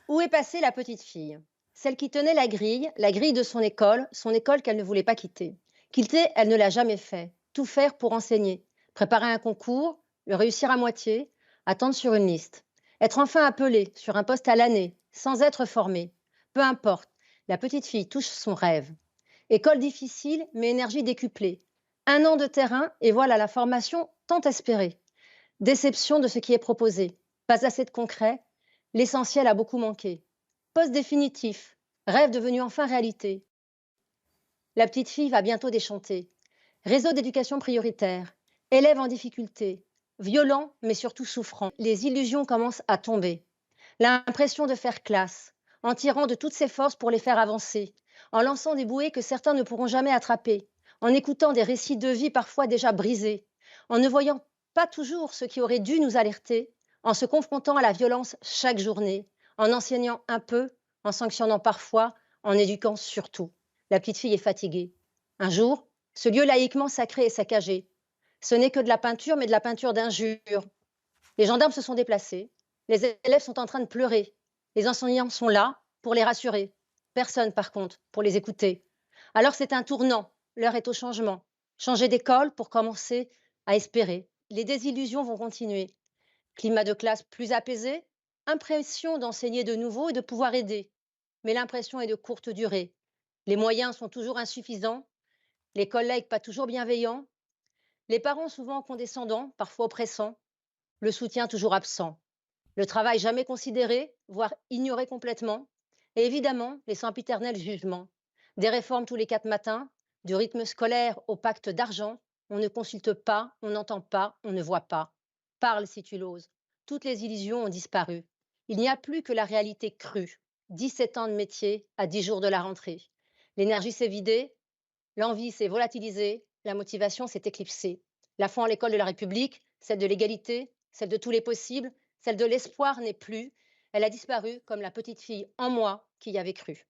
Où est passée la petite fille? Celle qui tenait la grille de son école qu'elle ne voulait pas quitter. Quitter, elle ne l'a jamais fait. Tout faire pour enseigner. Préparer un concours, le réussir à moitié, attendre sur une liste. Être enfin appelée sur un poste à l'année, sans être formée. Peu importe, la petite fille touche son rêve. École difficile, mais énergie décuplée. Un an de terrain et voilà la formation tant espérée. Déception de ce qui est proposé. Pas assez de concret. L'essentiel a beaucoup manqué. Poste définitif. Rêve devenu enfin réalité. La petite fille va bientôt déchanter. Réseau d'éducation prioritaire. Élèves en difficulté. Violent, mais surtout souffrant. Les illusions commencent à tomber. L'impression de faire classe. En tirant de toutes ses forces pour les faire avancer. En lançant des bouées que certains ne pourront jamais attraper. En écoutant des récits de vie parfois déjà brisés. En ne voyant pas toujours ce qui aurait dû nous alerter. En se confrontant à la violence chaque journée. En enseignant un peu, en sanctionnant parfois, en éduquant surtout. La petite fille est fatiguée. Un jour, ce lieu laïquement sacré est saccagé. Ce n'est que de la peinture, mais de la peinture d'injures. Les gendarmes se sont déplacés. Les élèves sont en train de pleurer. Les enseignants sont là pour les rassurer. Personne, par contre, pour les écouter. Alors c'est un tournant. L'heure est au changement. Changer d'école pour commencer à espérer. Les désillusions vont continuer. Climat de classe plus apaisé, impression d'enseigner de nouveau et de pouvoir aider. Mais l'impression est de courte durée. Les moyens sont toujours insuffisants, les collègues pas toujours bienveillants, les parents souvent condescendants, parfois oppressants, le soutien toujours absent, le travail jamais considéré, voire ignoré complètement, et évidemment les sempiternels jugements. Des réformes tous les 4 matins, du rythme scolaire au pacte d'argent, on ne consulte pas, on n'entend pas, on ne voit pas. Parle si tu l'oses. Toutes les illusions ont disparu. Il n'y a plus que la réalité crue. 17 ans de métier à 10 jours de la rentrée. L'énergie s'est vidée, l'envie s'est volatilisée, la motivation s'est éclipsée. La foi en l'école de la République, celle de l'égalité, celle de tous les possibles, celle de l'espoir n'est plus. Elle a disparu comme la petite fille en moi qui y avait cru.